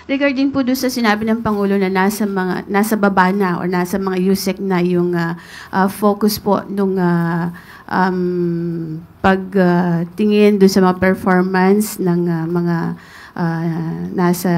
Regarding po doon sa sinabi ng Pangulo na nasa baba na or nasa mga USEC na yung focus po nung pagtingin doon sa mga performance ng mga nasa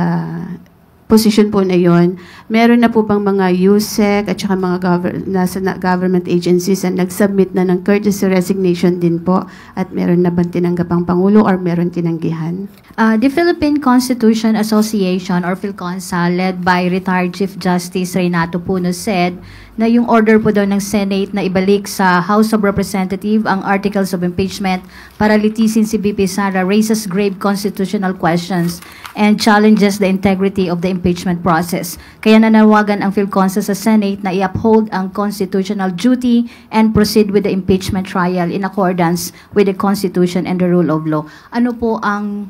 position po na yon, meron na po bang mga USEC at saka mga nasa government agencies na nag-submit na ng courtesy resignation din po at meron na bang tinanggap ang Pangulo or meron tinanggihan? The Philippine Constitution Association or PhilConsa led by retired Chief Justice Renato Puno said na yung order po daw ng Senate na ibalik sa House of Representatives ang articles of impeachment para litisin si BP Sara raises grave constitutional questions and challenges the integrity of the impeachment process. Kaya nanawagan ang PhilConsa sa Senate na i-uphold ang constitutional duty and proceed with the impeachment trial in accordance with the Constitution and the rule of law. Ano po ang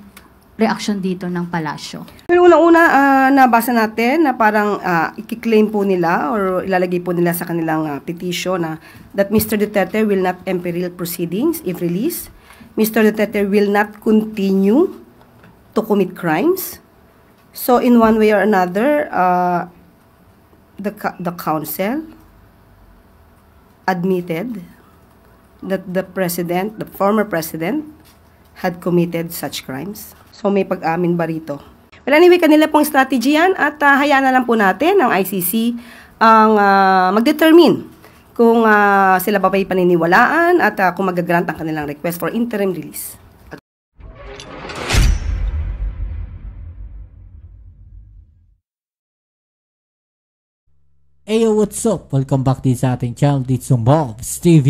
reaction dito ng palasyo? Pero unang-una, nabasa natin na parang i-claim po nila or ilalagay po nila sa kanilang petition na that Mr. Duterte will not imperil proceedings if released. Mr. Duterte will not continue to commit crimes. So in one way or another, the council admitted that the former president, had committed such crimes. So may pag-amin ba rito? Well, anyway, kanila pong strategy yan at hayaan na lang po natin ng ICC ang mag-determine kung sila ba ba'y paniniwalaan at kung mag-grant ang kanilang request for interim release. Hey, what's up? Welcome back din sa ating channel dito sa Mobs TV.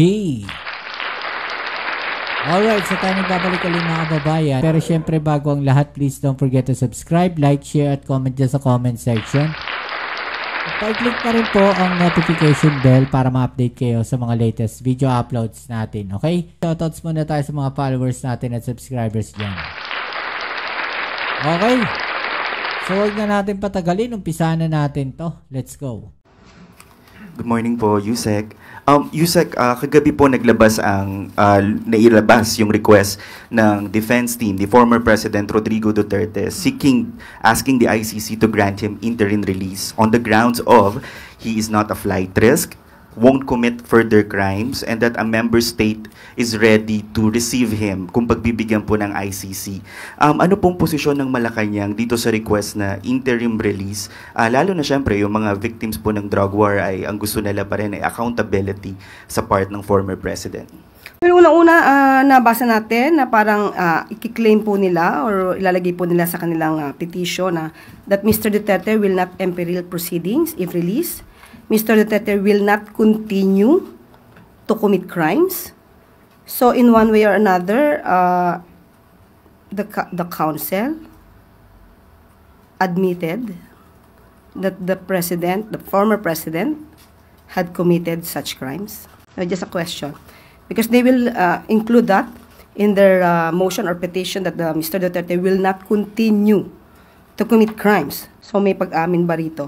Alright, so tayo nagbabalik ulit mga kababayan. Pero syempre bago ang lahat, please don't forget to subscribe, like, share, at comment dyan sa comment section. At pa-click na rin po ang notification bell para ma-update kayo sa mga latest video uploads natin. Okay? Shoutouts muna tayo sa mga followers natin at subscribers dyan. Okay. So huwag na natin patagalin. Umpisahan na natin to. Let's go. Good morning po, Yusek. Yusek, kagabi po nailabas yung request ng defense team, the former President Rodrigo Duterte, asking the ICC to grant him interim release on the grounds of he is not a flight risk, won't commit further crimes, and that a member state is ready to receive him kung pagbibigyan po ng ICC. Ano pong posisyon ng Malacanang dito sa request na interim release? Lalo na syempre yung mga victims po ng drug war ay ang gusto nila pa rin ay accountability sa part ng former president. Pero unang-una, nabasa natin na parang i-claim po nila or ilalagay po nila sa kanilang petition na that Mr. Duterte will not imperil proceedings if released. Mr. Duterte will not continue to commit crimes. So in one way or another, the council admitted that the former president, had committed such crimes. Just a question. Because they will include that in their motion or petition that Mr. Duterte will not continue to commit crimes. So may pag-amin ba rito?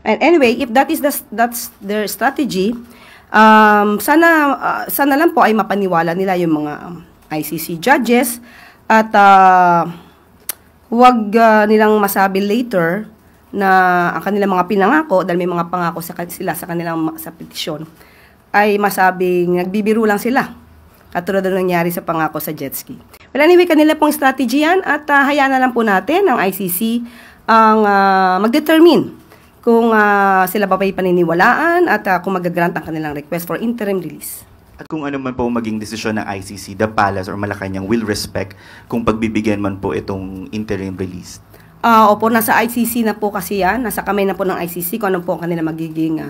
And anyway, if that's their strategy, sana lang po ay mapaniwala nila yung mga ICC judges at huwag nilang masabi later na ang kanilang mga pinangako, dahil may mga pangako sila sa kanilang sa petisyon, ay masabing nagbibiro lang sila. Katulad na nangyari sa pangako sa jet ski. Well, anyway, kanila pong strategy yan at hayaan na lang po natin ng ICC ang mag-determine kung sila ba ba'y paniniwalaan at kung mag-grant ang kanilang request for interim release. At kung ano man po maging desisyon ng ICC, the Palace or Malacanang will respect kung pagbibigyan man po itong interim release. Opo, nasa ICC na po kasi yan. Nasa kamay na po ng ICC kung ano po ang kanilang magiging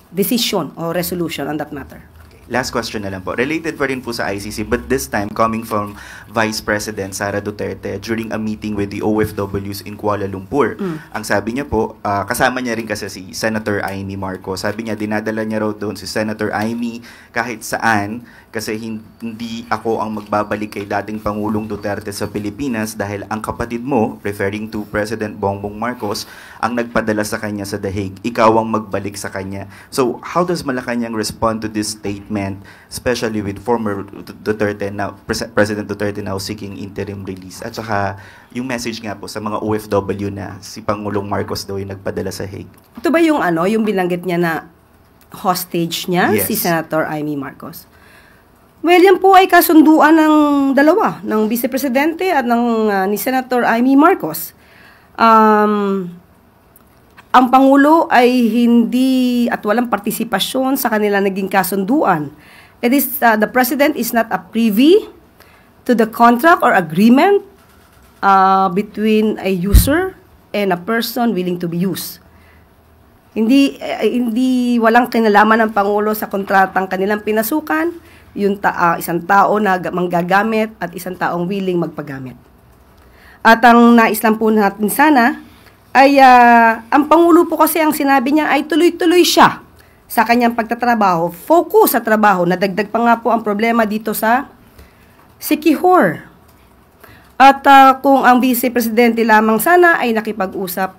decision or resolution on that matter. Last question na lang po. Related pa rin po sa ICC, but this time coming from Vice President Sara Duterte during a meeting with the OFWs in Kuala Lumpur. Ang sabi niya po, kasama niya rin kasi si Senator Amy Marcos. Sabi niya, dinadala niya raw doon si Senator Amy kahit saan kasi hindi ako ang magbabalik kay dating Pangulong Duterte sa Pilipinas dahil ang kapatid mo, referring to President Bongbong Marcos, ang nagpadala sa kanya sa The Hague. Ikaw ang magbalik sa kanya. So, how does Malacanang respond to this statement, especially with former Duterte now, President Duterte now seeking interim release? At saka, yung message nga po sa mga OFW na si Pangulong Marcos daw yung nagpadala sa Hague. Ito ba yung yung binanggit niya na hostage niya, Yes. si Senator Amy Marcos? Well, yan po ay kasunduan ng dalawa, ng Vice Presidente at ni Senator Amy Marcos. Ang Pangulo ay hindi at walang partisipasyon sa kanila naging kasunduan. It is, the President is not a privy to the contract or agreement between a user and a person willing to be used. Hindi walang kinalaman ng Pangulo sa kontratang kanilang pinasukan, yung isang tao na manggagamit at isang taong willing magpagamit. At ang nais lang po natin sana ay ang Pangulo po kasi ang sinabi niya ay tuloy-tuloy siya sa kanyang pagtatrabaho, focus sa trabaho. Nadagdag pa nga po ang problema dito sa Siquijor. At kung ang Vice Presidente lamang sana ay nakipag-usap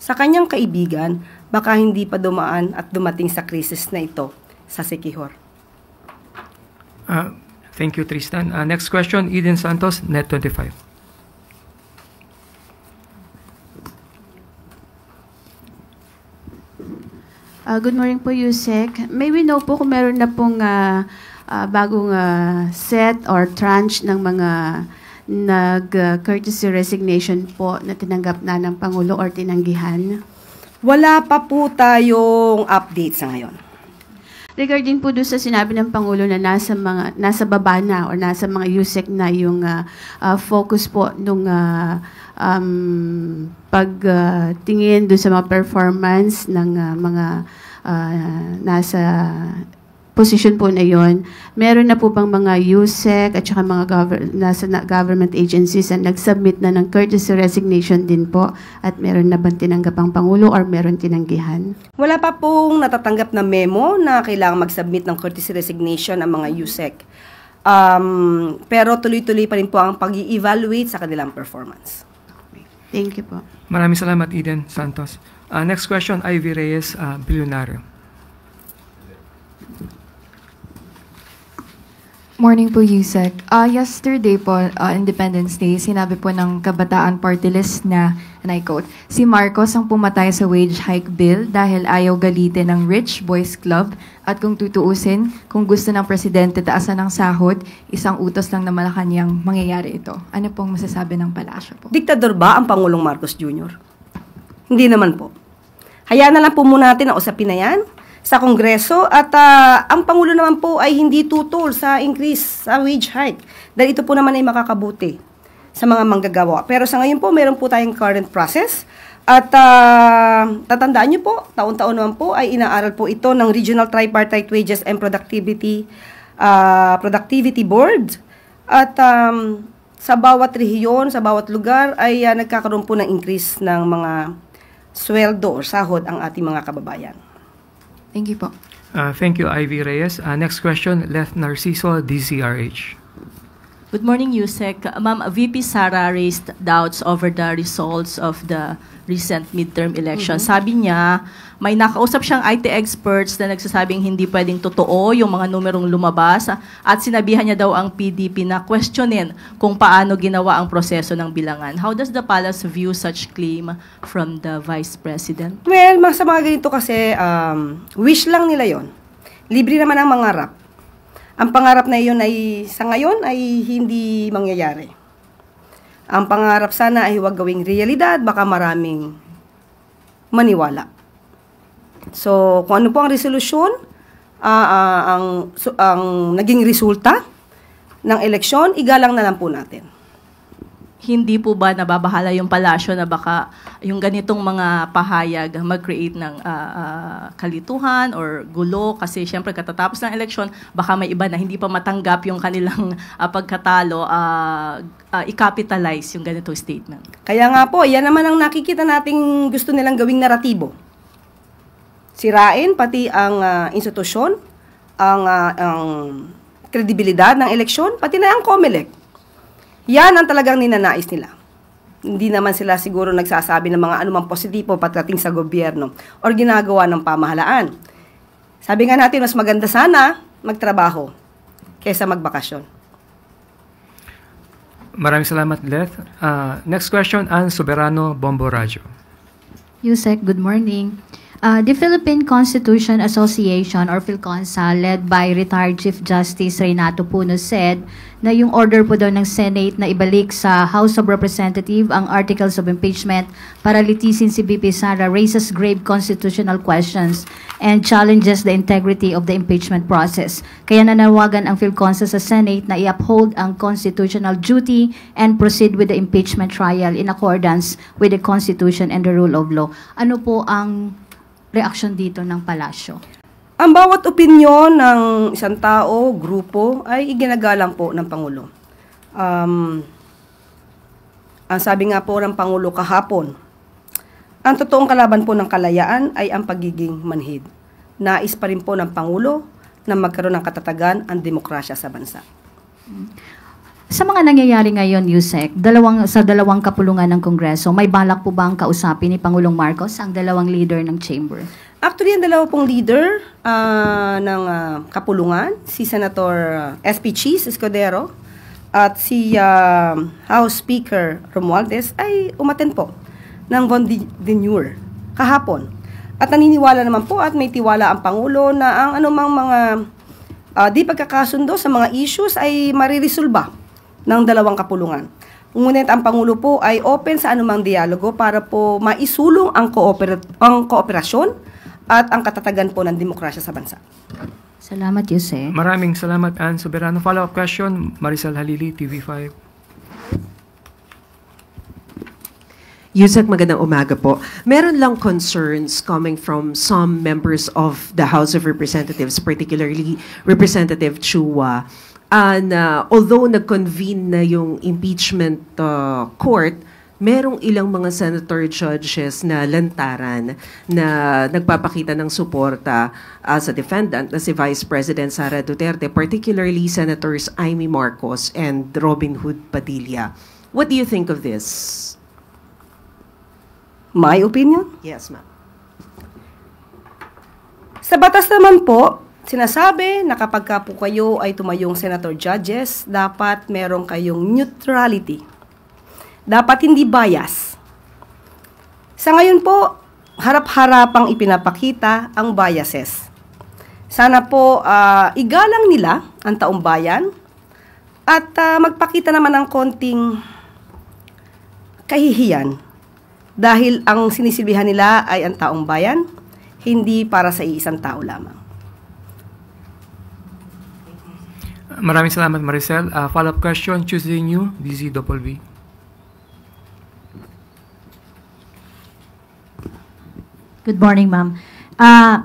sa kanyang kaibigan, baka hindi pa dumaan at dumating sa krisis na ito sa Siquijor. Thank you, Tristan. Next question, Eden Santos, Net25. Good morning po, Yusek. May we know po kung meron na pong bagong set or tranche ng mga nag-courtesy resignation po na tinanggap na ng Pangulo or tinanggihan? Wala pa po tayong update sa ngayon. Regarding po doon sa sinabi ng Pangulo na nasa baba na or nasa mga USEC na yung focus po nung pagtingin doon sa mga performance ng mga nasa position po na yon, meron na po bang mga USEC at saka mga government agencies na nag-submit na ng courtesy resignation din po at meron na bang tinanggap ang Pangulo or meron tinanggihan? Wala pa pong natatanggap na memo na kailangan mag-submit ng courtesy resignation ang mga USEC. Pero tuloy-tuloy pa rin po ang pag-i-evaluate sa kanilang performance. Thank you po. Maraming salamat, Eden Santos. Next question, Ivy Reyes, Bilyonaryo. Morning po, Yusek. Yesterday po, Independence Day, sinabi po ng Kabataan Party List na, and I quote, si Marcos ang pumatay sa wage hike bill dahil ayaw galitin ng Rich Boys Club at kung tutuusin, kung gusto ng presidente taasan ng sahod, isang utos lang na Malacanang mangyayari ito. Ano pong masasabi ng palasyo po? Diktador ba ang Pangulong Marcos Jr.? Hindi naman po. Hayaan na lang po muna natin ang usapin na yan sa Kongreso at ang Pangulo naman po ay hindi tutol sa increase sa wage hike dahil ito po naman ay makakabuti sa mga manggagawa. Pero sa ngayon po, meron po tayong current process at tatandaan niyo po, taon-taon naman po ay inaaral po ito ng Regional Tripartite Wages and Productivity Board at sa bawat rehiyon, sa bawat lugar ay nagkakaroon po ng increase ng mga sweldo o sahod ang ating mga kababayan. Thank you po. Thank you, Ivy Reyes. Next question, Leth Narciso, DCRH. Good morning, Yusek. Ma'am, VP Sara raised doubts over the results of the recent midterm election. Sabi niya, may nakausap siyang IT experts na nagsasabing hindi pwedeng totoo yung mga numerong lumabas at sinabihan niya daw ang PDP na questionin kung paano ginawa ang proseso ng bilangan. How does the palace view such claim from the Vice President? Well, sa mga ganito kasi, wish lang nila yon. Libre naman ang mangarap. Ang pangarap na iyon ay sa ngayon ay hindi mangyayari. Ang pangarap sana ay huwag gawing realidad, baka maraming maniwala. So, kung ano po ang resolusyon, ang naging resulta ng eleksyon, igalang na lang po natin. Hindi po ba nababahala yung palasyo na baka yung ganitong mga pahayag mag-create ng kalituhan or gulo kasi syempre katatapos ng eleksyon baka may iba na hindi pa matanggap yung kanilang pagkatalo i-capitalize yung ganitong statement. Kaya nga po, yan naman ang nakikita nating gusto nilang gawing naratibo. Sirain pati ang institusyon, ang kredibilidad ng eleksyon, pati na ang COMELEC. Yan ang talagang ninanais nila. Hindi naman sila siguro nagsasabi ng mga anumang positibo pagdating sa gobyerno o ginagawa ng pamahalaan. Sabi nga natin, mas maganda sana magtrabaho kaysa magbakasyon. Maraming salamat, Leth. Next question, Ann Soberano, Bombo Radyo. Yusek, good morning. The Philippine Constitution Association or PhilConsa led by retired Chief Justice Renato Puno said na yung order po daw ng Senate na ibalik sa House of Representatives ang articles of impeachment para litisin si VP Sara raises grave constitutional questions and challenges the integrity of the impeachment process. Kaya nanawagan ang PhilConsa sa Senate na i-uphold ang constitutional duty and proceed with the impeachment trial in accordance with the Constitution and the rule of law. Ano po ang reaksyon dito ng palasyo? Ang bawat opinyon ng isang tao, grupo, ay iginagalang po ng Pangulo. Ang sabi nga po ng Pangulo kahapon, ang totoong kalaban po ng kalayaan ay ang pagiging manhid. Nais pa rin po ng Pangulo na magkaroon ng katatagan ang demokrasya sa bansa. Sa mga nangyayari ngayon, Yusek, sa dalawang kapulungan ng Kongreso, may balak po bang kausapin ni Pangulong Marcos ang dalawang leader ng chamber? Actually, ang dalawa pong leader ng kapulungan, si Senator SP Cheese Escudero at si House Speaker Romualdez ay umattend po ng von Denure kahapon. At naniniwala naman po at may tiwala ang Pangulo na ang anumang mga di pagkakasundo sa mga issues ay mariresolba ng dalawang kapulungan. Ngunit ang Pangulo po ay open sa anumang dialogo para po maisulong ang kooperasyon at ang katatagan po ng demokrasya sa bansa. Salamat, Yusek. Maraming salamat, Ann Soberano. Follow-up question, Maricel Halili, TV5. Yusek, magandang umaga po. Meron lang concerns coming from some members of the House of Representatives, particularly Representative Chua. And although nag-convene na yung impeachment court, merong ilang mga senator judges na lantaran na nagpapakita ng suporta sa defendant na si Vice President Sara Duterte, particularly Senators Amy Marcos and Robin Hood Padilla. What do you think of this? My opinion? Yes, ma'am. Sa batas naman po, sinasabi na kapag ka po kayo ay tumayong senator judges, dapat meron kayong neutrality. Dapat hindi bias. Sa ngayon po, harap-harapang ipinapakita ang biases. Sana po igalang nila ang taong bayan at magpakita naman ng konting kahihiyan dahil ang sinisilbihan nila ay ang taong bayan, hindi para sa iisang tao lamang. Maraming salamat, Maricel. Follow-up question, Tuesday New, DZWB. Good morning, ma'am.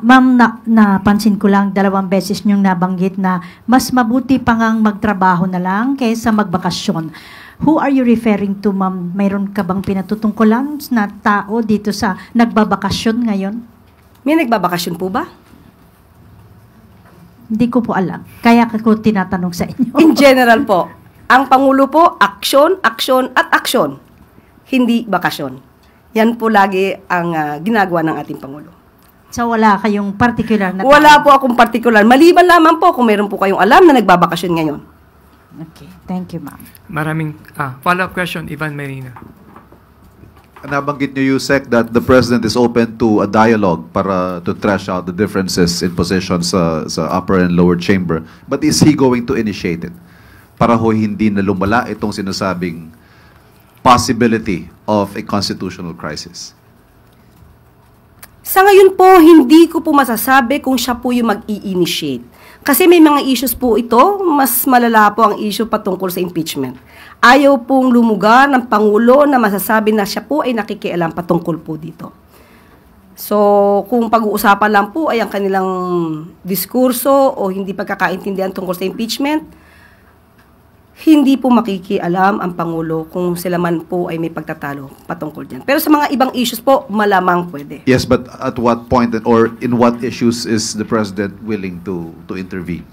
Ma'am, napansin ko lang, 2 beses niyong nabanggit na mas mabuti pa ngang magtrabaho na lang kaysa magbakasyon. Who are you referring to, ma'am? Mayroon ka bang pinatutungkulan na tao dito sa nagbabakasyon ngayon? May nagbabakasyon po ba? Hindi ko po alam. Kaya ko tinatanong sa inyo. In general po, ang Pangulo po, aksyon, aksyon, at aksyon. Hindi bakasyon. Yan po lagi ang ginagawa ng ating Pangulo. So wala kayong particular na Wala po akong particular. Maliban lamang po kung meron po kayong alam na nagbabakasyon ngayon. Okay. Thank you, ma'am. Maraming follow-up question, Ivan Marina. Nabanggit niyo, Yusek, that the President is open to a dialogue para to thrash out the differences in positions sa upper and lower chamber. But is he going to initiate it? Para ho hindi na lumala itong sinasabing possibility of a constitutional crisis. Sa ngayon po, hindi ko po masasabi kung siya po yung mag-i-initiate. Kasi may mga issues po ito, mas malala po ang issue patungkol sa impeachment. Ayaw pong lumugar ng Pangulo na masasabi na siya po ay nakikialam patungkol po dito. So, kung pag-uusapan lang po ay ang kanilang diskurso o hindi pagkakaintindihan tungkol sa impeachment, hindi po makikialam ang Pangulo kung sila man po ay may pagtatalo patungkol dyan. Pero sa mga ibang issues po, malamang pwede. Yes, but at what point or in what issues is the President willing to intervene?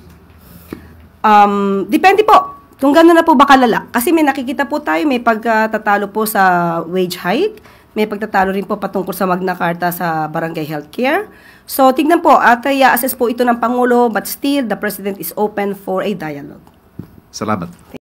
Depende po kung gano'n na po ba kalala. Kasi may nakikita po tayo, may pagtatalo po sa wage hike, may pagtatalo rin po patungkol sa Magna Carta sa barangay healthcare. So, tignan po, at i-assess po ito ng Pangulo, but still, the President is open for a dialogue. Salamat.